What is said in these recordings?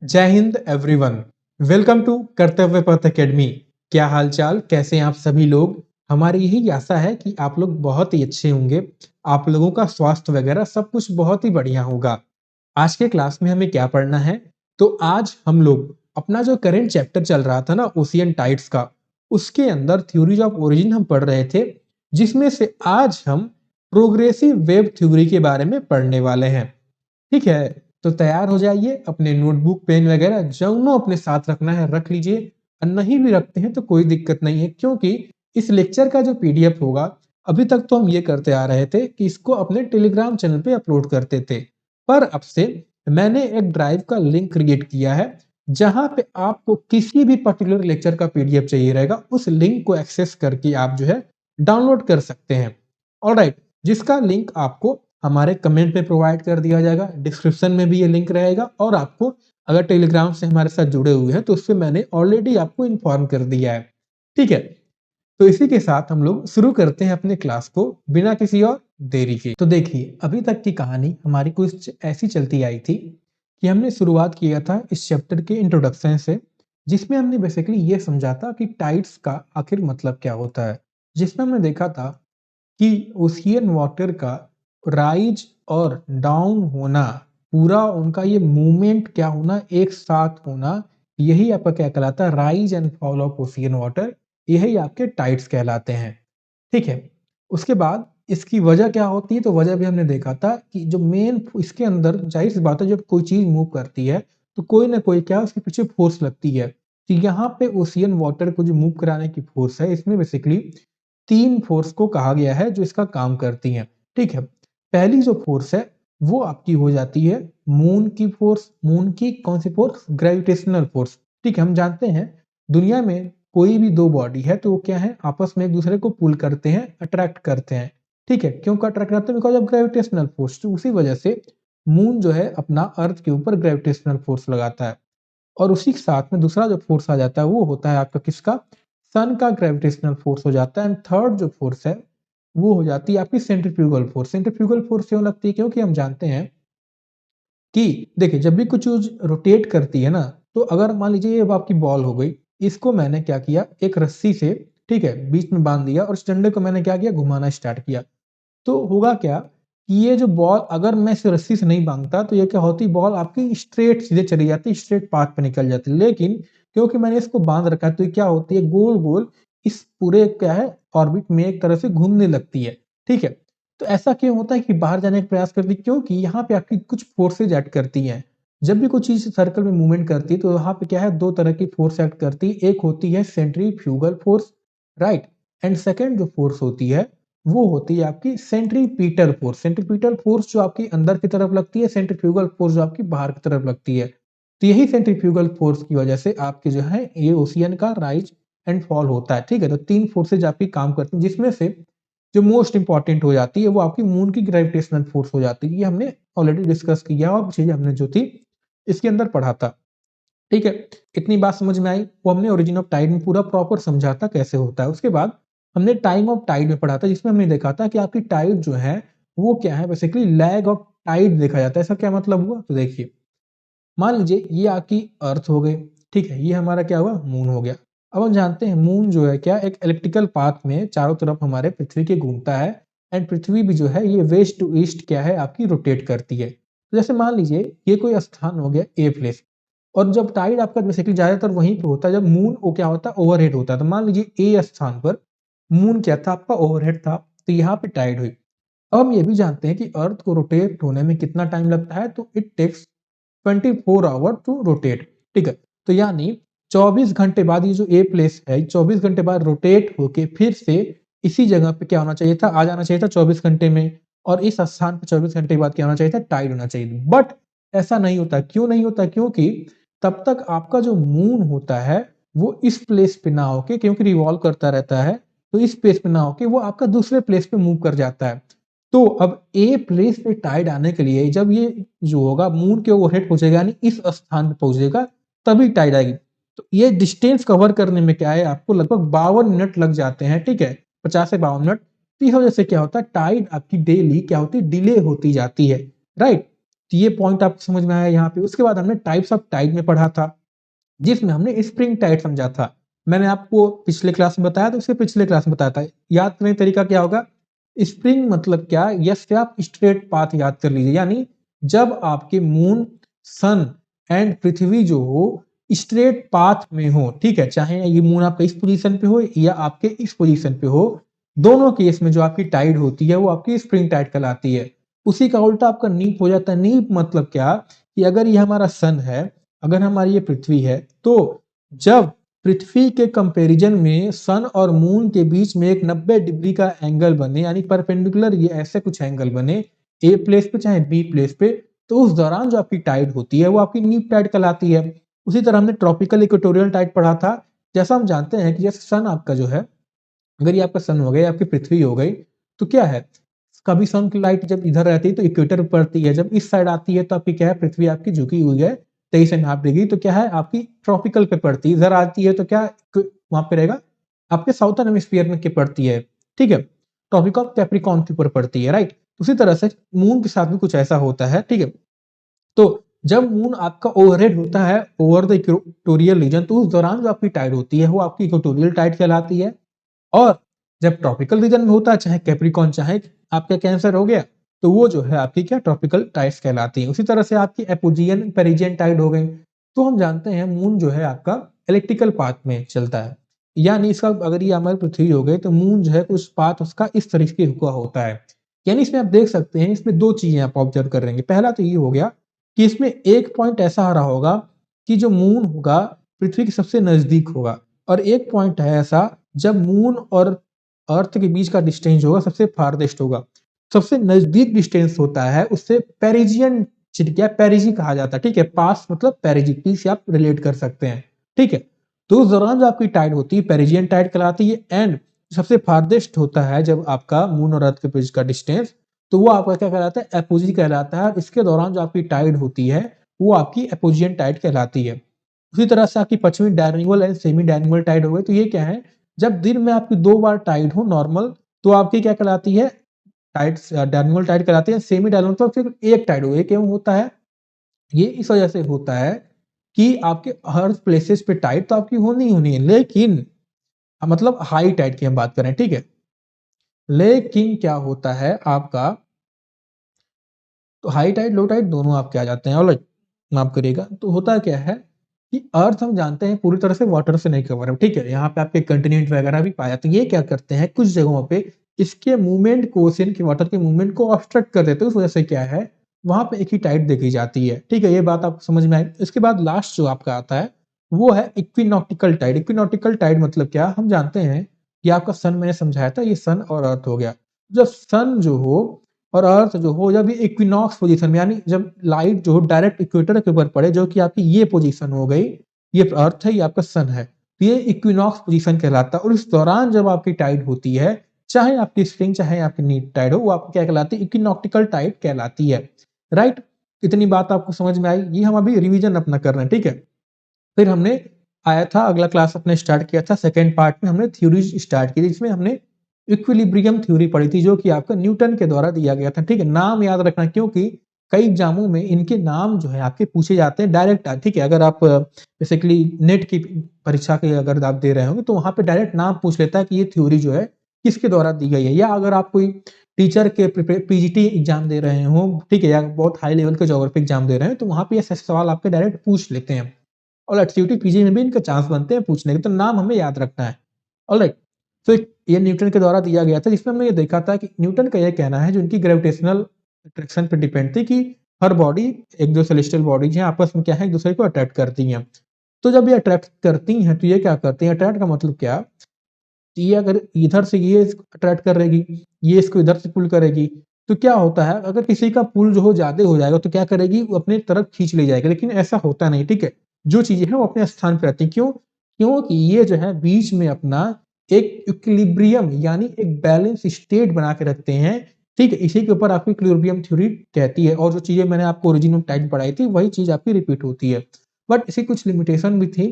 जय Hind everyone. Welcome to कर्तव्य पथ एकेडमी। क्या हालचाल, कैसे हैं आप सभी लोग। हमारी यही आशा है कि आप लोग बहुत ही अच्छे होंगे। आप लोगों का स्वास्थ्य वगैरह सब कुछ बहुत ही बढ़िया होगा। आज के क्लास में हमें क्या पढ़ना है, तो आज हम लोग अपना जो करेंट चैप्टर चल रहा था ना ओशियन टाइड्स का, उसके अंदर थ्योरीज ऑफ ओरिजिन हम पढ़ रहे थे, जिसमें से आज हम प्रोग्रेसिव वेव थ्योरी के बारे में पढ़ने वाले हैं। ठीक है, तो तैयार हो जाइए। अपने नोटबुक पेन वगैरह जरूर अपने साथ रखना है, रख लीजिए। और नहीं भी रखते हैं तो कोई दिक्कत नहीं है, क्योंकि इस लेक्चर का जो पीडीएफ होगा, अभी तक तो हम ये करते आ रहे थे कि इसको अपने टेलीग्राम चैनल पे अपलोड करते थे, पर अब से मैंने एक ड्राइव का लिंक क्रिएट किया है, जहां पे आपको किसी भी पर्टिकुलर लेक्चर का पीडीएफ चाहिए रहेगा, उस लिंक को एक्सेस करके आप जो है डाउनलोड कर सकते हैं। ऑलराइट, जिसका लिंक आपको हमारे कमेंट में प्रोवाइड कर दिया जाएगा, डिस्क्रिप्शन में भी ये लिंक रहेगा, और आपको अगर टेलीग्राम से हमारे साथ जुड़े हुए हैं तो उससे मैंने ऑलरेडी आपको इन्फॉर्म कर दिया है। ठीक है, तो इसी के साथ हम लोग शुरू करते हैं अपने क्लास को बिना किसी और देरी के। तो देखिए, अभी तक की कहानी हमारी कुछ ऐसी चलती आई थी कि हमने शुरुआत किया था इस चैप्टर के इंट्रोडक्शन से, जिसमें हमने बेसिकली ये समझा था कि टाइड्स का आखिर मतलब क्या होता है। जिसमें हमने देखा था कि ओशियन वाटर का राइज और डाउन होना, पूरा उनका ये मूवमेंट क्या होना, एक साथ होना, यही आपका क्या कहलाता है, rise and fall of ocean water, यही आपके टाइड्स कहलाते हैं। ठीक है, उसके बाद इसकी वजह क्या होती है, तो वजह भी हमने देखा था कि जो मेन इसके अंदर जाहिर सी बात है, जब कोई चीज मूव करती है तो कोई ना कोई क्या उसके पीछे फोर्स लगती है। तो यहाँ पे ओशियन वाटर को जो मूव कराने की फोर्स है, इसमें बेसिकली तीन फोर्स को कहा गया है जो इसका काम करती हैं। ठीक है, पहली जो फोर्स है वो आपकी हो जाती है मून की फोर्स। मून की कौन सी फोर्स? Gravitational force. ठीक है, हम जानते हैं दुनिया में कोई भी दो बॉडी है तो वो क्या है, आपस में एक दूसरे को पुल करते हैं, अट्रैक्ट करते हैं। ठीक है, क्यों अट्रैक्ट करते हैं? Because of gravitational force. तो उसी वजह से मून जो है अपना अर्थ के ऊपर ग्रेविटेशनल फोर्स लगाता है, और उसी के साथ में दूसरा जो फोर्स आ जाता है वो होता है आपका किसका? सन का ग्रेविटेशनल फोर्स हो जाता है। एंड थर्ड जो फोर्स है वो हो जाती है आपकी सेंट्रीफ्यूगल फोर्स। सेंट्रीफ्यूगल फोर्स क्यों लगती है? क्योंकि हम जानते हैं कि देखिए, जब भी कुछ चीज रोटेट करती है ना, तो अगर मान लीजिए ये आपकी बॉल हो गई, इसको मैंने क्या किया, एक रस्सी से, ठीक है, बीच में बांध दिया, और इस डंडे को मैंने क्या किया, घुमाना स्टार्ट किया। तो होगा क्या कि ये जो बॉल, अगर मैं इस रस्सी से नहीं बांधता तो ये क्या होती, बॉल आपकी स्ट्रेट सीधे चली जाती, स्ट्रेट पाथ पे निकल जाती। लेकिन क्योंकि मैंने इसको बांध रखा है, तो ये क्या होती है, गोल गोल इस पूरे क्या है ऑर्बिट में एक तरह से घूमने लगती है। ठीक है, तो ऐसा क्यों होता है कि बाहर जाने का प्रयास करती है? क्योंकि यहाँ पे आपकी कुछ फोर्सेज एक्ट करती हैं। जब भी कोई चीज सर्कल में मूवमेंट करती है तो यहाँ पे क्या है, दो तरह की फोर्स एक्ट करती है। एक होती है centrifugal force, right, and second जो फोर्स होती है वो होती है आपकी सेंट्रीपिटल फोर्स। सेंट्रीपिटल फोर्स जो आपकी अंदर की तरफ लगती है, सेंट्रीफ्यूगल फोर्स जो आपकी बाहर की तरफ लगती है। तो यही सेंट्रीफ्यूगल फोर्स की वजह से आपके जो है ये ओशियन का राइज एंड फॉल होता है। ठीक है, तो तीन फोर्सेज आपकी काम करती हैं, जिसमें से जो मोस्ट इंपॉर्टेंट हो जाती है वो आपकी मून की ग्रेविटेशनल फोर्स हो जाती है। ये हमने ऑलरेडी डिस्कस किया, और चीजें हमने जो थी इसके अंदर पढ़ा था। ठीक है, इतनी बात समझ में आई। वो हमने ओरिजिन ऑफ टाइड में पूरा प्रॉपर समझा था कैसे होता है। उसके बाद हमने टाइम ऑफ टाइड में पढ़ा था, जिसमें हमने देखा था कि आपकी टाइड जो है वो क्या है, बेसिकली लैग ऑफ टाइड देखा जाता है। ऐसा क्या मतलब हुआ? तो देखिए, मान लीजिए ये आपकी अर्थ हो गई, ठीक है, ये हमारा क्या हुआ, मून हो गया। अब हम जानते हैं मून जो है क्या, एक इलेक्ट्रिकल पाथ में चारों तरफ हमारे पृथ्वी के घूमता है, एंड पृथ्वी भी जो है ये वेस्ट टू ईस्ट क्या है आपकी रोटेट करती है। तो जैसे मान लीजिए ये कोई स्थान हो गया ए प्लेस, और जब टाइड आपका बेसिकली ज्यादातर वहीं पे होता है जब मून वो क्या होता है, ओवरहेड होता है। तो मान लीजिए ए स्थान पर मून क्या था आपका, ओवरहेड था, तो यहाँ पे टाइड हुई। अब हम ये भी जानते हैं कि अर्थ को रोटेट होने में कितना टाइम लगता है, तो it takes 24 hour to rotate. ठीक है, तो यानी 24 घंटे बाद ये जो ए प्लेस है 24 घंटे बाद रोटेट होके फिर से इसी जगह पे क्या होना चाहिए था, आ जाना चाहिए था 24 घंटे में, और इस स्थान पे 24 घंटे बाद क्या होना चाहिए था, टाइड होना चाहिए। बट ऐसा नहीं होता। क्यों नहीं होता? क्योंकि तब तक आपका जो मून होता है वो इस प्लेस पे ना होके, क्योंकि रिवॉल्व करता रहता है, तो इस प्लेस पे ना होके वो आपका दूसरे प्लेस पे मूव कर जाता है। तो अब ए प्लेस पे टाइड आने के लिए जब ये जो होगा मून के ओवरहेड पहुंचेगा, यानी इस स्थान पे पहुंचेगा, तभी टाइड आएगी। तो ये डिस्टेंस कवर करने में क्या है, आपको लगभग 52 मिनट लग जाते हैं। ठीक है, 50 से 52 मिनट। तो इस वजह से क्या होता है, टाइड आपकी डेली क्या होती है, डिले होती जाती है। राइट, तो ये पॉइंट आपको समझ में आया यहाँ पे। उसके बाद हमने टाइप्स ऑफ टाइड में पढ़ा था, जिसमें हमने स्प्रिंग टाइड समझा था। मैंने आपको पिछले क्लास में बताया था, उसके पिछले क्लास में बताया था। याद करने का तरीका क्या होगा? स्प्रिंग मतलब क्या? यस से आप स्ट्रेट पाथ याद कर लीजिए, यानी जब आपके मून, सन एंड पृथ्वी जो हो स्ट्रेट पाथ में हो, ठीक है, चाहे ये मून आपका इस पोजीशन पे हो या आपके इस पोजीशन पे हो, दोनों केस में जो आपकी टाइड होती है वो आपकी स्प्रिंग टाइड कहलाती है। उसी का उल्टा आपका नीप हो जाता है। नीप मतलब क्या? कि अगर ये हमारा सन है, अगर हमारी ये पृथ्वी है, तो जब पृथ्वी के कंपैरिजन में सन और मून के बीच में एक 90 डिग्री का एंगल बने, यानी परपेंडिकुलर ये ऐसे कुछ एंगल बने ए प्लेस पे चाहे बी प्लेस पे, तो उस दौरान जो आपकी टाइड होती है वो आपकी नीप टाइड कहलाती है। उसी तरह हमने ट्रॉपिकल इक्वेटोरियल टाइड पढ़ा था। जैसा हम जानते हैं कि जैसे सन आपका जो है, अगर ये आपका सन हो गया, आपकी पृथ्वी हो गई, तो क्या है, कभी सन की लाइट जब इधर रहती है तो इक्वेटर पे पड़ती है, जब इस साइड आती है तो आपकी क्या है, पृथ्वी आपकी झुकी हुई है 23.5 डिग्री, तो क्या है आपकी ट्रॉपिकल पे पड़ती है। इधर आती है तो क्या वहां पे रहेगा, आपके साउथर्न हेमिस्फीयर में के पड़ती है, ठीक है, ट्रॉपिक ऑफ कैप्रिकॉर्न के ऊपर पड़ती है, राइट। उसी तरह से मून के साथ भी कुछ ऐसा होता है, ठीक है। तो जब मून आपका ओवरहेड होता है ओवर द इक्वेटोरियल रीजन, तो उस दौरान जो आपकी टाइड होती है वो आपकी इक्वेटोरियल टाइड कहलाती है। और जब ट्रॉपिकल रीजन में होता है, चाहे कैप्रिकॉर्न चाहे आपका कैंसर हो गया, तो वो जो है आपकी क्या, ट्रॉपिकल टाइड्स कहलाती है। उसी तरह से आपकी एपोजियन पेरिजियन टाइड हो गई। तो हम जानते हैं मून जो है आपका इलेक्ट्रिकल पाथ में चलता है, यानी इसका अगर ये हमारी पृथ्वी हो गई तो मून जो है कुछ पाथ उसका इस तरीके का होता है। यानी इसमें आप देख सकते हैं, इसमें दो चीजें आप ऑब्जर्व कर रहे हैं। पहला तो ये हो गया कि इसमें एक पॉइंट ऐसा आ रहा होगा कि जो मून होगा पृथ्वी के सबसे नजदीक होगा, और एक पॉइंट है ऐसा जब मून और अर्थ के बीच का डिस्टेंस होगा सबसे फारदेस्ट होगा। सबसे नजदीक डिस्टेंस होता है उससे पेरिजियन क्या पेरिजी कहा जाता है, ठीक है। पास मतलब पेरिजी, पी से आप रिलेट कर सकते हैं, ठीक है। तो उस दौरान जो आपकी टाइड होती है पेरिजियन टाइड कहलाती है। एंड सबसे फारदेस्ट होता है जब आपका मून और अर्थ के बीच का डिस्टेंस, तो वो आपका क्या कहलाता है, एपोजी कहलाता है। इसके दौरान जो आपकी टाइड होती है वो आपकी एपोजियन टाइड कहलाती है। उसी तरह से आपकी पश्चिमी डायरेनिवल एंड सेमी डायरेनिवल टाइड हो गई, तो ये क्या है, जब दिन में आपकी 2 बार टाइड हो नॉर्मल, तो आपकी क्या कहलाती है, टाइड डायरेनिवल टाइड कहलाती है। सेमी डायरेनिवल तो सिर्फ एक टाइड हो, ये क्यों होता है, ये इस वजह से होता है कि आपके हर प्लेसेस पे टाइड तो आपकी होनी ही होनी है, लेकिन मतलब हाई टाइड की हम बात करें, ठीक है। लेकिन क्या होता है आपका, तो हाई टाइड लो टाइड दोनों आपके आ जाते हैं, ऑलराइट, माफ करिएगा। तो होता क्या है कि अर्थ हम जानते हैं पूरी तरह से वाटर से नहीं कवर है, ठीक है। यहाँ पे आपके कंटिनेंट वगैरह भी पाए जाते हैं। ये क्या करते हैं कुछ जगहों पे इसके मूवमेंट को, ओशियन के वाटर के मूवमेंट को ऑब्स्ट्रक्ट कर देते हैं। उस वजह से क्या है, वहां पे एक ही टाइड देखी जाती है, ठीक है। ये बात आपको समझ में आई। इसके बाद लास्ट जो आपका आता है वो है इक्विनॉक्टिकल टाइड। इक्विनॉक्टिकल टाइड मतलब क्या, हम जानते हैं कि आपका सन मैंने समझाया था, ये सन और अर्थ हो गया। जब सन जो हो और अर्थ जो हो जब ये इक्विनॉक्स पोजीशन में, यानी जब लाइट जो हो डायरेक्ट इक्वेटर के ऊपर पड़े, जो कि आपकी ये पोजीशन हो गई, ये अर्थ है, ये आपका सन है, तो ये इक्विनॉक्स पोजीशन कहलाता है। और इस दौरान जब आपकी टाइड होती है, चाहे आपकी स्प्रिंग चाहे आपकी नीट टाइड हो, वो आपको क्या कहलाती है, इक्विनॉक्टिकल टाइड कहलाती है, राइट। इतनी बात आपको समझ में आई। ये हम अभी रिवीजन अपना कर रहे हैं, ठीक है। फिर हमने आया था अगला क्लास अपने स्टार्ट किया था, सेकेंड पार्ट में हमने थ्योरीज स्टार्ट की थी, जिसमें हमने इक्विलिब्रियम थ्योरी पढ़ी थी, जो कि आपका न्यूटन के द्वारा दिया गया था, ठीक है। नाम याद रखना, क्योंकि कई एग्जामों में इनके नाम जो है आपके पूछे जाते हैं डायरेक्ट, ठीक है। अगर आप बेसिकली नेट की परीक्षा के अगर आप दे रहे होंगे तो वहां पे डायरेक्ट नाम पूछ लेता है कि ये थ्योरी जो है किसके द्वारा दी गई है। या अगर आप कोई टीचर के पीजीटी एग्जाम दे रहे हो, ठीक है, या बहुत हाई लेवल के ज्योग्राफी एग्जाम दे रहे हैं, तो वहां पे ये सवाल आपके डायरेक्ट पूछ लेते हैं। और एक्टिविटी पीजी में भी इनके चांस बनते हैं पूछने के, तो नाम हमें याद रखना है, ऑलराइट। तो ये न्यूटन के द्वारा दिया गया था, जिसमें हमने ये देखा था कि न्यूटन का यह कहना है, जो उनकी ग्रेविटेशनल अट्रैक्शन पर डिपेंड थी, कि हर बॉडी, एक जो सेलेस्टियल बॉडीज हैं आपस में क्या है, एक दूसरे को अट्रैक्ट करती हैं। तो जब ये अट्रैक्ट करती हैं तो ये क्या करती हैं, अट्रैक्ट का मतलब क्या, ये अगर इधर से ये अट्रैक्ट करेगी, ये इसको इधर से पुल करेगी, तो क्या होता है, अगर किसी का पुल जो हो ज्यादा हो जाएगा तो क्या करेगी, वो अपने तरफ खींच ले जाएगी। लेकिन ऐसा होता नहीं, ठीक है। जो चीजें हैं वो अपने स्थान पर रहती हैं। क्यों? क्योंकि ये जो है बीच में अपना एक इक्विलिब्रियम यानी एक बैलेंस स्टेट बना के रखते हैं, ठीक है। इसी के ऊपर आपकी इक्विलिब्रियम थ्योरी कहती है। और जो चीजें मैंने आपको ओरिजिन ऑफ टाइम पढ़ाई थी वही चीज आपकी रिपीट होती है। बट इसी कुछ लिमिटेशन भी थी,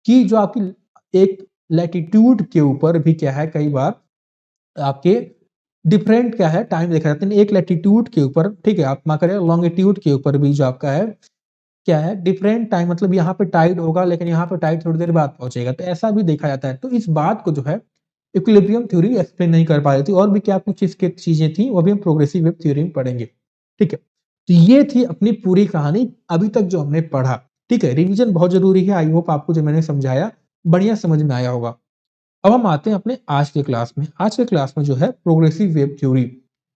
कि जो आपकी एक लैटिट्यूड के ऊपर भी क्या है, कई बार आपके डिफरेंट क्या है टाइम देखा जाता है, एक लैटिट्यूड के ऊपर, ठीक है, आप मा करें लॉन्गिट्यूड के ऊपर भी जो आपका है क्या है डिफरेंट टाइम, मतलब यहाँ पे टाइड होगा लेकिन यहाँ पे टाइड थोड़ी देर बाद पहुंचेगा, तो ऐसा भी देखा जाता है। तो इस बात को जो है इक्विलिब्रियम थ्योरी एक्सप्लेन नहीं कर पा रही थी, और भी क्या कुछ इसके चीजें थी वो भी हम प्रोग्रेसिव वेव थ्योरी में पढ़ेंगे। ठीक है, तो ये थी अपनी पूरी कहानी अभी तक जो हमने पढ़ा। ठीक है, रिवीजन बहुत जरूरी है, आई होप आपको जो मैंने समझाया बढ़िया समझ में आया होगा। अब हम आते हैं अपने आज के क्लास में। आज के क्लास में जो है प्रोग्रेसिव वेव थ्योरी,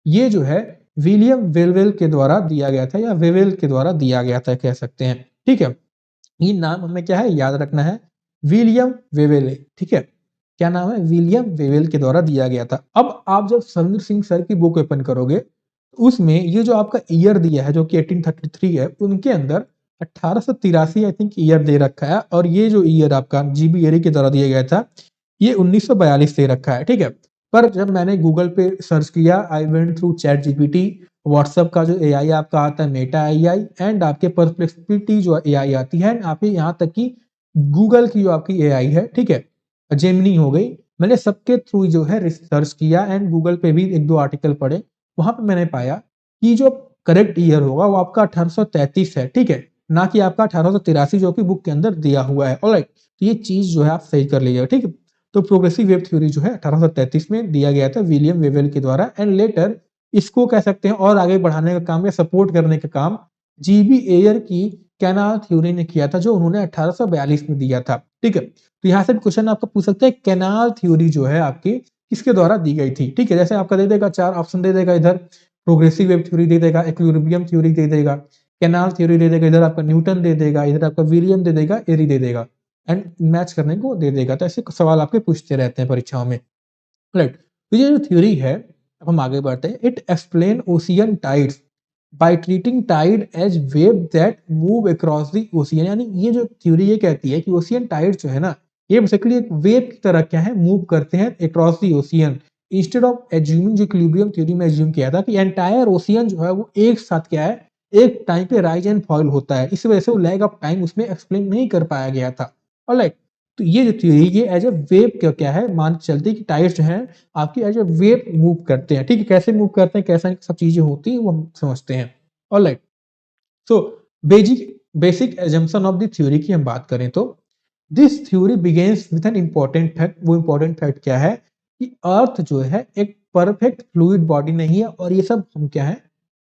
ये जो है विलियम वेलवेल के द्वारा दिया गया था, या वेवेल के द्वारा दिया गया था कह सकते हैं। ठीक है, ये नाम हमें क्या है याद रखना है, विलियम वेवेल। ठीक है, क्या नाम है, विलियम वेवेल के द्वारा दिया गया था। अब आप जब समुद्र सिंह सर की बुक ओपन करोगे, उसमें ये जो आपका ईयर दिया है जो कि 1833 है, उनके अंदर 1883 आई थिंक ईयर दे रखा है, और ये जो ईयर आपका जीबी एरी के द्वारा दिया गया था ये 1942 दे रखा है। ठीक है, पर जब मैंने गूगल पे सर्च किया, I went through chat GPT, WhatsApp का जो एआई आपका आता है मेटा एआई, एंड आपके परप्लेक्सिटी जो एआई आती है, आपके यहाँ तक कि गूगल की जो आपकी एआई है, ठीक है, जेमिनी हो गई, मैंने सबके थ्रू जो है रिसर्च किया, एंड गूगल पे भी एक दो आर्टिकल पढ़े, वहां पे मैंने पाया कि जो करेक्ट ईयर होगा वो आपका 1833 है। ठीक है, ना कि आपका 1883 जो कि बुक के अंदर दिया हुआ है। ऑलराइट, तो ये चीज जो है आप सही कर लीजिएगा। ठीक है, तो प्रोग्रेसिव वेव थ्योरी जो है 1833 में दिया गया था विलियम वेवेल के द्वारा, एंड लेटर इसको कह सकते हैं और आगे बढ़ाने का काम या सपोर्ट करने का काम जीबी एयर की कैनाल थ्योरी ने किया था, जो उन्होंने 1842 में दिया था। ठीक है, तो यहाँ से क्वेश्चन आपका पूछ सकते हैं कैनाल थ्योरी जो है आपकी किसके द्वारा दी गई थी। ठीक है, जैसे आपका दे देगा चार ऑप्शन दे देगा, इधर प्रोग्रेसिव वेव थ्योरी दे देगा, इक्विलिब्रियम थ्योरी दे देगा, कैनाल थ्योरी दे देगा, इधर आपका न्यूटन दे देगा, इधर आपका विलियम दे देगा, एरी दे देगा, एंड मैच करने को दे देगा। तो ऐसे सवाल आपके पूछते रहते हैं परीक्षाओं में। राइट, तो ये जो थ्योरी है, अब हम आगे बढ़ते हैं। It explain ocean tides by treating tide as wave that move across the ocean. यानी ये जो थ्योरी ये कहती है कि ओशियन टाइड जो है ना, ये बेसिकली एक वेव की तरह क्या है मूव करते हैं across the ocean. Instead of assuming, जो इक्विलिब्रियम थ्योरी में एज्यूम किया था कि एंटायर ओशियन जो है वो एक साथ क्या है एक टाइम पे राइज एंड फॉल होता है, इस वजह से वो लैग ऑफ टाइम उसमें एक्सप्लेन नहीं कर पाया गया था। ऑलराइट, तो ये जो थ्योरी ये एज ए वेव क्या है मान के चलते कि टाइड्स जो है आपकी एज ए वेव मूव करते हैं। ठीक है, कैसे मूव करते हैं, कैसा सब चीजें होती है वो हम समझते हैं। Alright, so basic basic assumption of the theory की हम बात करें तो this theory begins with an important fact. वो इंपॉर्टेंट फैक्ट क्या है कि अर्थ जो है एक परफेक्ट फ्लूइड बॉडी नहीं है, और ये सब हम क्या है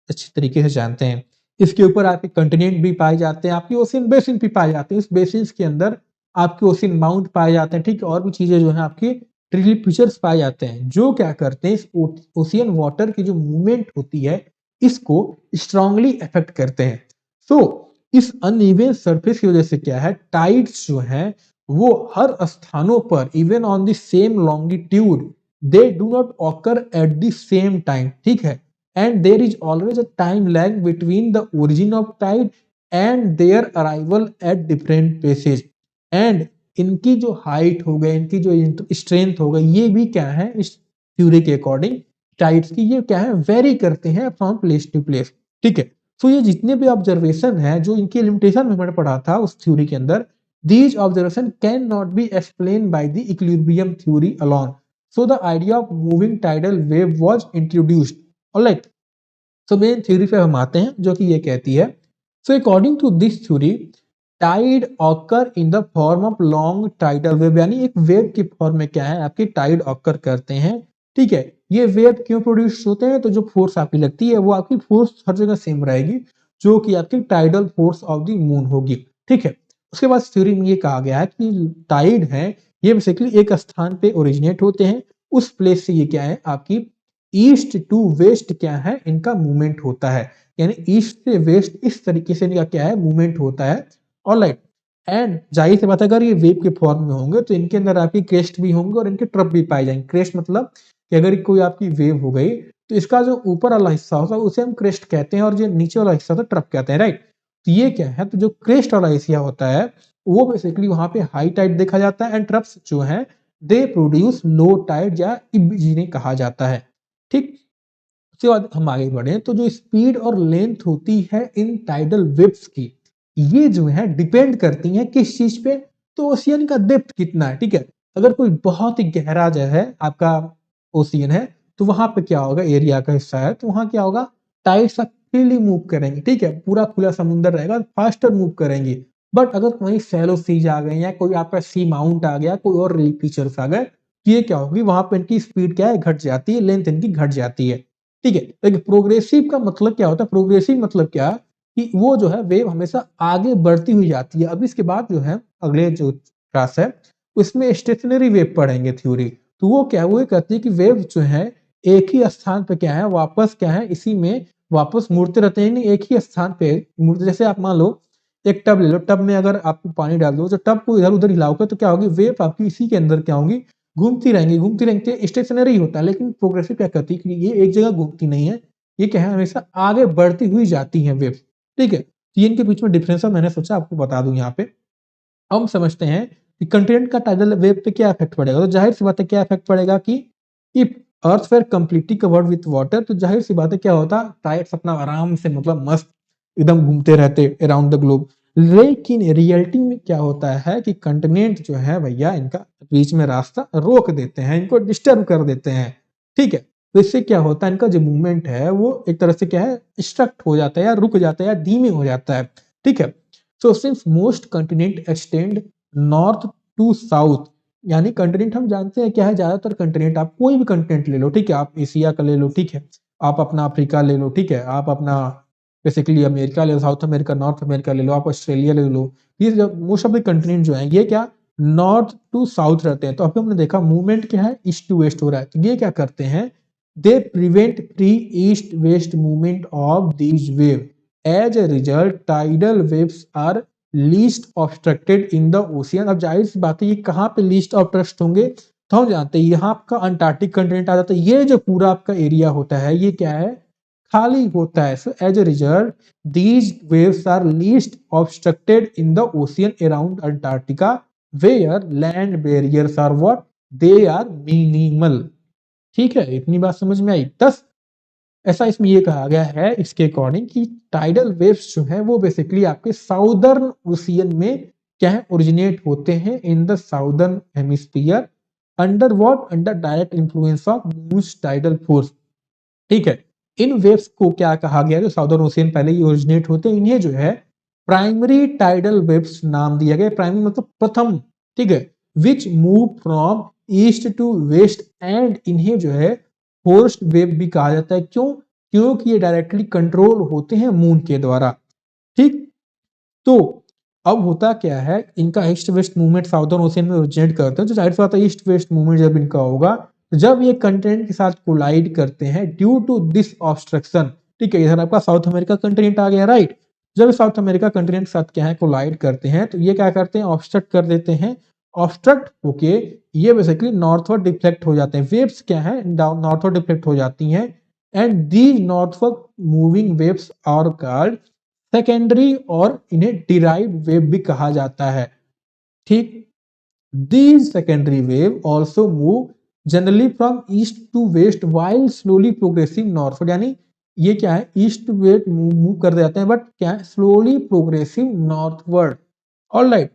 अच्छी तरीके से जानते हैं। इसके ऊपर आपके कंटिनेंट भी पाए जाते हैं, आपके ओशियन बेसिन भी पाए जाते हैं, इस बेसिन के अंदर आपके ओशियन माउंट पाए जाते हैं। ठीक है, और भी चीजें जो है आपके ट्रिली फीचर्स पाए जाते हैं, जो क्या करते हैं इस ओशियन वाटर की जो मूवमेंट होती है इसको स्ट्रांगली अफेक्ट करते हैं। सो इस अनइवन सरफेस की वजह से क्या है टाइड्स जो है वो हर स्थानों पर even on the same longitude they do not occur eight the same time. ठीक है, and there is always a time lag between the origin of tide and their arrival at different places, and इनकी जो height हो गई, इनकी जो strength हो गई, ये भी क्या है इस थ्योरी के अकॉर्डिंग टाइड्स की ये क्या है वेरी करते हैं फ्रॉम प्लेस टू प्लेस। ठीक है, सो ये जितने भी ऑब्जर्वेशन है जो इनकी लिमिटेशन में मैंने पढ़ा था उस थ्योरी के अंदर, these observation cannot be explained by the equilibrium theory alone, so the idea of moving tidal wave was introduced। Alright, so main theory पे हम आते हैं जो कि ये कहती है, so according to this theory tide occur in the form of long tidal wave. यानी एक वेव की फॉर्म में क्या है आपकी टाइड ऑकर करते हैं। ठीक है, ये वेव क्यों प्रोड्यूस होते हैं, तो जो फोर्स आपकी लगती है वो आपकी फोर्स हर जगह सेम रहेगी, जो कि आपकी tidal force of the moon होगी। ठीक है, उसके बाद थ्योरी में ये कहा गया है कि टाइड है ये बेसिकली एक स्थान पे ओरिजिनेट होते हैं, उस प्लेस से ये क्या है आपकी ईस्ट टू वेस्ट क्या है इनका मूवमेंट होता है, यानी ईस्ट से वेस्ट इस तरीके से इनका क्या है मूवमेंट होता है। ऑलराइट, एंड जाहिर सी बात है अगर ये वेव के फॉर्म में होंगे तो इनके अंदर आपकी क्रेस्ट भी होंगे और इनके ट्रप भी पाए जाएंगे। क्रेस्ट मतलब कि अगर कोई आपकी वेव हो गई तो इसका जो ऊपर वाला हिस्सा होता है उसे हम क्रेस्ट कहते हैं, और जो नीचे वाला हिस्सा होता है ट्रप कहते हैं। राइट, तो ये क्या है, तो जो क्रेस्ट वाला एशिया होता है वो बेसिकली वहां पे हाई टाइड देखा जाता है, एंड ट्रप्स जो है दे प्रोड्यूस लो टाइड या इब्जिने कहा जाता है। ठीक, उसके बाद हम आगे बढ़े तो जो स्पीड और लेंथ होती है इन टाइडल वेव्स की, ये जो है डिपेंड करती है किस चीज पे, तो ओशियन का डेप्थ कितना है। ठीक है, अगर कोई बहुत ही गहरा जो है आपका ओशियन है तो वहां पे क्या होगा, एरिया का हिस्सा है तो वहां क्या होगा, टाइड्स फ्रीली मूव करेंगे, ठीक है, पूरा खुला समुद्र रहेगा, फास्टर मूव करेंगे। बट अगर वहीं शैलो सीज आ गए या कोई आपका सी माउंट आ गया, कोई और रिलीफ फीचर्स आ गए, तो ये क्या होगी, वहां पे इनकी स्पीड क्या है, घट जाती है, लेंथ इनकी घट जाती है, ठीक है। लेकिन प्रोग्रेसिव का मतलब क्या होता है, प्रोग्रेसिव मतलब क्या, कि वो जो है वेव हमेशा आगे बढ़ती हुई जाती है। अब इसके बाद जो है अगले जो क्लास है उसमें स्टेशनरी वेव पढ़ेंगे थ्योरी। तो वो क्या है, वो ये कहती है कि वेव जो है एक ही स्थान पे क्या है, वापस क्या है, इसी में वापस मुड़ते रहते हैं, नहीं एक ही स्थान पे मुड़ते। जैसे आप मान लो एक टब ले लो, टब में अगर आप पानी डाल दो, तो टब को इधर उधर हिलाओगे तो क्या होगी, वेव आपकी इसी के अंदर क्या होगी, घूमती रहेंगी, घूमती रहेंगी, स्टेशनरी होता है। लेकिन प्रोग्रेसिव क्या करती है कि ये एक जगह घूमती नहीं है, ये क्या है, हमेशा आगे बढ़ती हुई जाती है वेव, ठीक है। तो इनके बीच में डिफरेंस है, मैंने सोचा आपको बता दूं यहाँ पे। हम समझते हैं कि कंटिनेंट का टाइडल वेव पे क्या इफेक्ट पड़ेगा, तो जाहिर सी बात है क्या इफेक्ट पड़ेगा कि if earth were completely covered with water, तो जाहिर सी बात है क्या होता, टाइड्स अपना आराम से मतलब मस्त एकदम घूमते रहते अराउंड द ग्लोब। लेकिन रियलिटी में क्या होता है कि कंटिनेंट जो है भैया, इनका बीच में रास्ता रोक देते हैं, इनको डिस्टर्ब कर देते हैं, ठीक है। तो इससे क्या होता है, इनका जो मूवमेंट है वो एक तरह से क्या है, स्ट्रक्ट हो जाता है या रुक जाता है या धीमे हो जाता है, ठीक है। So since most continent extend north to south, यानी कंटिनेंट हम जानते हैं क्या है, ज्यादातर कंटिनेंट आप कोई भी कंटिनेंट ले लो, ठीक है, आप एशिया का ले लो, ठीक है, आप अपना अफ्रीका ले लो, ठीक है, आप अपना बेसिकली अमेरिका ले लो, साउथ अमेरिका, नॉर्थ अमेरिका ले लो, आप ऑस्ट्रेलिया ले लो, ये जो मोस्ट ऑफ द कंटिनेंट जो है ये क्या नॉर्थ टू साउथ रहते हैं। तो अभी हमने देखा मूवमेंट क्या है, ईस्ट टू वेस्ट हो रहा है, तो ये क्या करते हैं, they prevent free east west movement of these wave. As a result tidal waves are least obstructed in the ocean. अब जाहिर सी बात है ये कहाँ पे लीस्ट ऑब्स्ट्रक्ट होंगे, तो हम जानते हैं यहाँ आपका अंटार्कटिक कंटिनेंट आ जाता है, ये जो पूरा आपका एरिया होता है ये क्या है, खाली होता है। So as a result these waves are least obstructed in the ocean around Antarctica where land barriers are what, they are minimal, ठीक है, इतनी बात समझ में आई। 10 ऐसा इसमें ये कहा गया है इसके अकॉर्डिंग कि टाइडल वेव्स जो है वो बेसिकली आपके साउदर्न ओशियन में क्या है, ओरिजिनेट होते हैं in the southern hemisphere under what, under direct influence of moons tidal force, ठीक है। इन वेव्स को क्या कहा गया, जो साउदर्न ओशियन पहले ही ओरिजिनेट होते हैं, इन्हें जो है प्राइमरी टाइडल वेव्स नाम दिया गया। प्राइमरी मतलब प्रथम, ठीक है, which move from east to west, and इन्हें जो है फोर्स्ड वेव भी कहा जाता है। क्यों, क्योंकि ये डायरेक्टली कंट्रोल होते हैं मून के द्वारा, ठीक। तो अब होता क्या है, इनका east west movement southern ocean में ओरिजिनेट करते हैं, तो जाहिर सी बात है ईस्ट वेस्ट मूवमेंट जब इनका होगा, तो जब ये कंटिनेंट के साथ कोलाइड करते हैं ड्यू टू दिस ऑब्स्ट्रक्शन, ठीक है, इधर आपका साउथ अमेरिका कंटिनेंट आ गया, राइट। जब साउथ अमेरिका कंटिनेंट के साथ क्या है कोलाइड करते हैं, तो ये क्या करते हैं, ऑब्स्ट्रक्ट कर देते हैं। ऑब्स्ट्रक्ट होके ये बेसिकली नॉर्थवर्ड डिफ्लेक्ट हो जाते हैं, वेव्स क्या है नॉर्थवर्ड डिफ्लेक्ट हो जाती हैं, and these northward moving waves are called secondary, और इन्हें डिराइव्ड वेव भी कहा जाता है, ठीक। These secondary wave also move generally from east to west while slowly progressive northward, यानी ये क्या है, ईस्ट टू वेस्ट मूव कर जाते हैं, बट क्या है, स्लोली प्रोग्रेसिव नॉर्थवर्ड, ऑलराइट।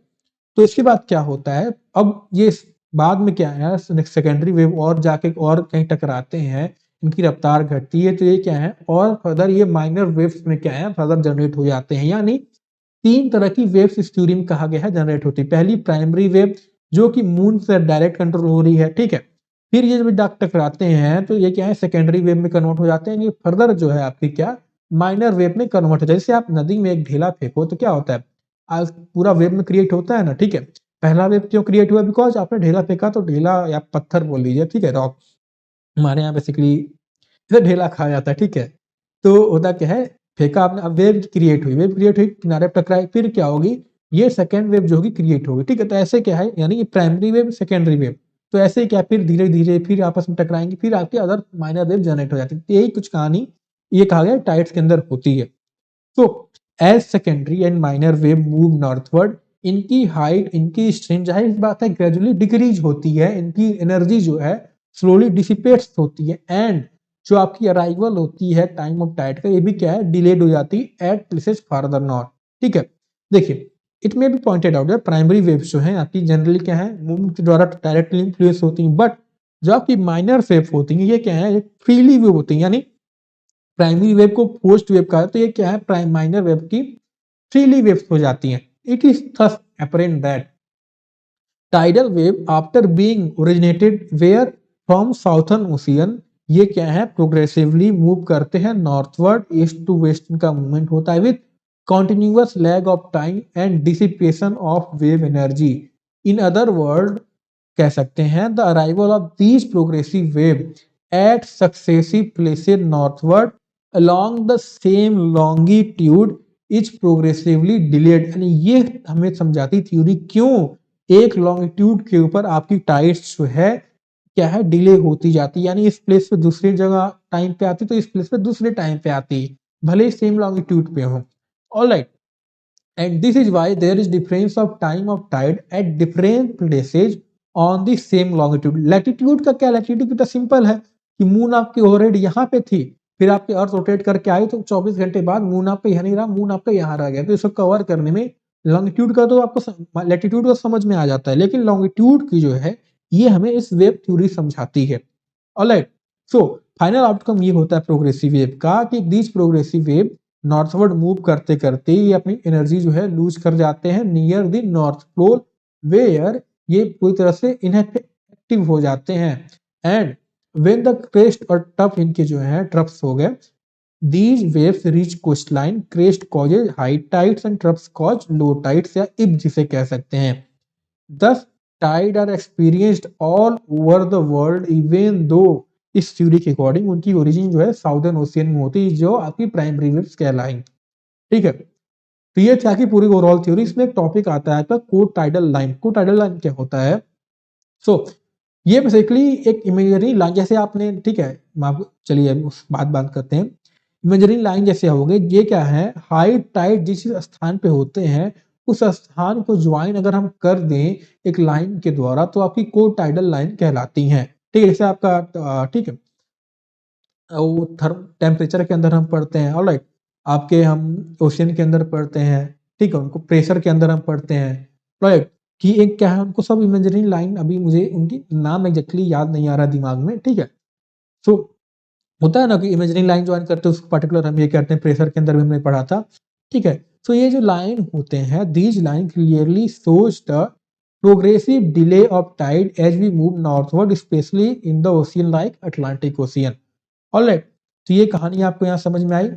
तो इसके बाद क्या होता है, अब ये बाद में क्या है, सेकेंडरी वेव और जाके और कहीं टकराते हैं, इनकी रफ्तार घटती है, तो ये क्या है, और फर्दर ये माइनर वेव्स में क्या है, फर्दर जनरेट हो जाते हैं। यानी 3 तरह की वेव्स इस थ्योरी में कहा गया है जनरेट होती है। पहली प्राइमरी वेव जो कि मून से डायरेक्ट कंट्रोल हो रही है, ठीक है। फिर ये जब डाक टकराते हैं तो ये क्या है, सेकेंडरी वेव में कन्वर्ट हो जाते हैं, ये फर्दर जो है आपकी क्या माइनर वेव में कन्वर्ट हो जाए। जैसे आप नदी में एक ढेला फेंको तो क्या होता है, आज पूरा वेव में क्रिएट होता है ना, ठीक है। पहला वेव क्यों क्रिएट हुआ, बिकॉज आपने ढेला फेंका, तो ढेला या पत्थर बोल लीजिए, ठीक है, रॉक, हमारे यहाँ बेसिकली इसे ढेला कहा जाता है, ठीक है। तो होता क्या है, फेंका आपने, अब वेव क्रिएट हुई, वेव क्रिएट हुई, किनारे पर टकराई, फिर क्या होगी, ये सेकेंड वेव जो होगी क्रिएट होगी, ठीक है। तो ऐसे क्या है, यानी ये प्राइमरी वेव सेकेंडरी वेव, तो ऐसे ही क्या फिर धीरे धीरे फिर आपस में टकराएंगे, फिर आपके अदर माइनर वेव जनरेट हो जाती है। तो यही कुछ कहानी ये कहा गया टाइड्स के अंदर होती है। तो as secondary and minor wave move northward, इनकी हाइट, इनकी स्ट्रेंथ जाहिर सी बात है ग्रेजुअली डिक्रीज होती है, इनकी एनर्जी जो है स्लोली डिसिपेट्स होती है, एंड जो आपकी अराइवल होती है टाइम ऑफ टाइड का, ये भी क्या है डिलेड हो जाती है एट प्लेसेस फार्दर नॉर्थ, ठीक है। देखिए इट में भी पॉइंटेड आउट है प्राइमरी वेव्स जो है आपकी जनरली क्या है मून के द्वारा डायरेक्टली इन्फ्लुएंस होती हैं, बट जो आपकी माइनर वेव होती हैं ये क्या है, फ्रीली वेव होती है, यानी प्राइमरी वेव को पोस्ट वेव कहा है, तो ये क्या है, प्राइम माइनर वेव की फ्रीली वेव्स हो जाती हैं। It is thus apparent that tidal wave after being originated where from southern ocean, ये क्या है, प्रोग्रेसिवली मूव करते हैं नॉर्थवर्ड, ईस्ट टू वेस्ट का मूवमेंट होता है with continuous lag of time and dissipation of wave energy. In other words, कह सकते हैं the arrival of these progressive wave at successive places northward along the same longitude is progressively delayed, यानी ये हमें समझाती theory क्यों एक longitude के ऊपर आपकी टाइड्स जो है क्या है, डिले होती जाती है, यानी इस प्लेस पे दूसरी जगह टाइम पे आती तो इस प्लेस पे दूसरे टाइम पे आती, भले ही सेम लॉन्गिट्यूड पे हो। Alright, and this is why there is difference of time of tide at different places on the same longitude. latitude का क्या, latitude तो सिंपल है कि मून आपकी ऑलरेडी यहाँ पे थी, फिर आपकी अर्थ रोटेट करके आई तो 24 घंटे बाद मून आपका यहाँ नहीं रहा, मून आपका यहाँ रह गया, तो इसको कवर करने में लॉन्गिट्यूड का तो आपको लैटिट्यूड का समझ में आ जाता है, लेकिन लॉन्गिट्यूड की जो है ये हमें इस वेव थ्योरी समझाती है। ऑलराइट, सो फाइनल आउटकम ये होता है प्रोग्रेसिव वेव का कि these progressive wave northward move करते करते ये अपनी एनर्जी जो है लूज कर जाते हैं near the north pole, where ये पूरी तरह से इनएक्टिव हो जाते हैं। एंड व्हेन द क्रेस्ट और टफ इनके जो है ट्रफ्स हो गए, these waves reach coastline, crest causes high tides and troughs cause low tides या इब जिसे कह सकते हैं। thus tide are experienced all over the world even though इस थ्योरी के अकॉर्डिंग उनकी ओरिजिन जो है साउदर्न ओशियन में होती है, जो आपकी प्राइमरी वेव्स कहलाएंगी। ठीक है, तो ये था कि पूरी ओवरऑल थ्योरी। इसमें एक टॉपिक आता है आपका को टाइडल लाइन। को टाइडल लाइन क्या होता है? ये बेसिकली एक इमेजिनरी लाइन जैसे आपने, ठीक है, चलिए उस बात करते हैं। इमेजिनरी लाइन जैसे हो गई, ये क्या है, हाई टाइड जिस स्थान पे होते हैं उस स्थान को ज्वाइन अगर हम कर दें एक लाइन के द्वारा तो आपकी को टाइडल लाइन कहलाती हैं। ठीक है, जैसे आपका ठीक है वो थर्म टेम्परेचर के अंदर हम पढ़ते हैं, ऑलराइट, आपके हम ओशियन के अंदर पढ़ते हैं, ठीक है, उनको प्रेशर के अंदर हम पढ़ते हैं, राइट, कि एक क्या है उनको सब इमेजिनरी लाइन, अभी मुझे उनकी नाम एग्जैक्टली याद नहीं आ रहा दिमाग में। ठीक है, सो होता है ना कि इमेजिनरी लाइन ज्वाइन करते हैं, पर्टिकुलर हम ये कहते हैं, प्रेशर के अंदर भी हमने पढ़ा था। ठीक है, सो ये जो लाइन होते हैं, these line clearly shows the progressive delay of tide as we move northward, specially in the ocean like Atlantic ocean. Alright, तो ये कहानी आपको यहाँ समझ में आई।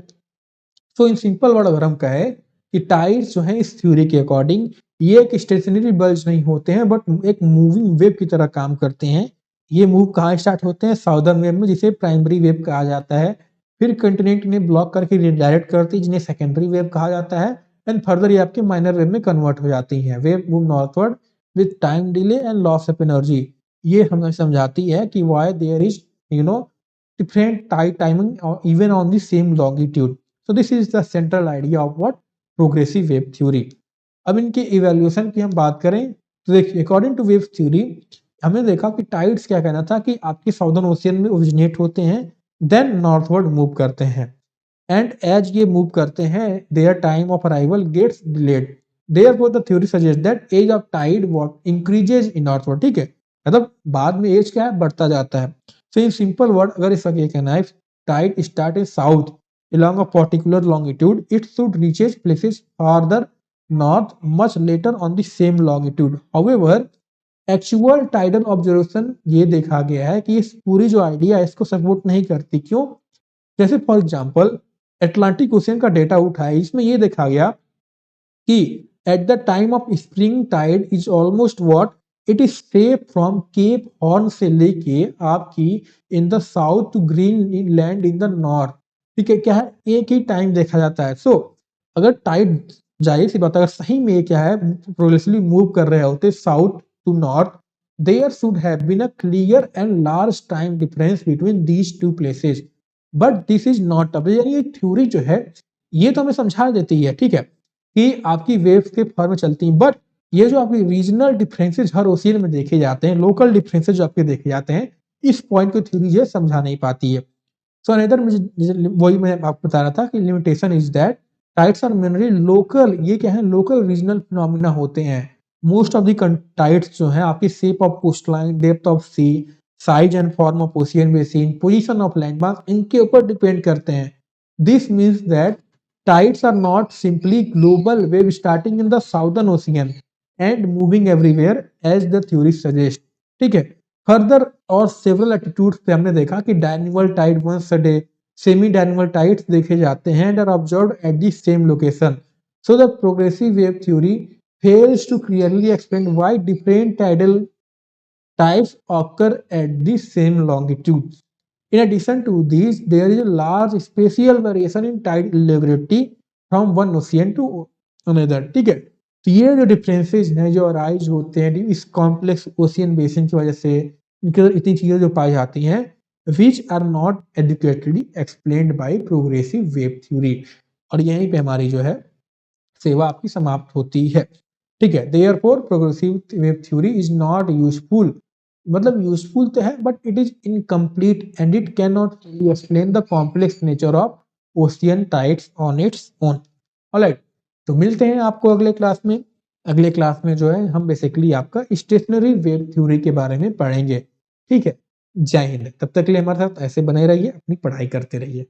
सो इन सिंपल वर्ड अगर हम कहें कि टाइड्स जो है इस थ्योरी के अकॉर्डिंग ये एक स्टेशनरी बल्ज नहीं होते हैं, बट एक मूविंग वेव की तरह काम करते हैं। ये मूव कहाँ स्टार्ट होते हैं? साउदर्न वेव में, जिसे प्राइमरी वेव कहा जाता है, फिर कंटिनेंट ने ब्लॉक करके रिडायरेक्ट करती है जिन्हें सेकेंडरी वेव कहा जाता है, एंड फर्दर ये आपके माइनर वेव में कन्वर्ट हो जाती है। Wave move northward with time delay and loss of energy. ये हमें समझाती है कि why there is different timing even on the same longitude. So this is the central idea of what progressive wave theory. अब इनके evaluation की हम बात करें तो देखिए, अकॉर्डिंग टू वेव थ्योरी हमने देखा कि टाइड्स क्या कहना था कि आपके साउदर्न ओशियन में ओरिजिनेट होते हैं, देन नॉर्थवर्ड मूव करते हैं, एंड एज ये मूव करते हैं their time of arrival gets delayed, therefore the theory suggest that age of tide what increases in northward. ठीक है, मतलब बाद में एज क्या है, बढ़ता जाता है। So in simple word, अगर इसका ये कहना है, tide start in south along a particular longitude, it should reaches places farther north much later on the same longitude. However, actual tidal observation ये देखा गया है कि इस पूरी जो आइडिया है इसको सपोर्ट नहीं करती। क्यों? जैसे फॉर एग्जाम्पल एटलांटिक ओशियन का डेटा उठाया, इसमें ये देखा गया कि at the time of spring tide is almost what it is safe from Cape Horn से लेके आपकी in the south to Greenland in the north. ठीक है, क्या है, एक ही टाइम देखा जाता है। सो अगर टाइड, जाहिर सी बात है, अगर सही में क्या है प्रोग्रेसिवली मूव कर रहे होते south to north, there should have been a clear and large time difference between these two places, but this is not a, यानी ये थ्योरी जो है ये तो हमें समझा देती है, ठीक है, कि आपकी वेव्स के फॉर्म में चलती हैं, बट ये जो आपके रीजनल डिफरेंसेस हर ओशियन में देखे जाते हैं, लोकल डिफरेंसेस जो आपके देखे जाते हैं, इस पॉइंट को थ्योरी ये समझा नहीं पाती है। सो अनदर वही मैं आपको बता रहा था कि limitation is that tides are mainly local, ये क्या है, लोकल रीजनल फिनोमिना होते हैं। मोस्ट ऑफ द टाइड्स जो है आपकी shape of coast line, depth of sea, size and form of ocean basin, position of landmass, इनके ऊपर डिपेंड करते हैं। This means that tides are not simply global wave starting in the southern ocean and moving everywhere as the theory suggests। ठीक है, further और several attitudes पे हमने देखा कि diurnal tide once a day, semi diurnal tides देखे जाते हैं and are observed at the same location. So the progressive wave theory fails to clearly explain why different tidal types occur at the same longitude। In addition to these, there is a large spatial variation in tide irregularity from one ocean to another। ठीक है, तो ये जो differences हैं जो arise होते हैं इस कॉम्प्लेक्स ओशियन बेसिन की वजह से, इनके अंदर इतनी चीजें जो पाई जाती हैं which are not adequately explained by progressive wave theory. और यहीं पे हमारी जो है सेवा आपकी समाप्त होती है। ठीक है, therefore progressive wave theory is not useful, मतलब यूजफुल तो है but it is incomplete and it can not fully explain the complex nature of ocean tides on its own. Alright, तो मिलते हैं आपको अगले क्लास में। अगले क्लास में जो है हम बेसिकली आपका स्टेशनरी वेव थ्योरी के बारे में पढ़ेंगे। ठीक है, जय हिंद। तब तक के लिए हमारे साथ ऐसे बने रहिए, अपनी पढ़ाई करते रहिए।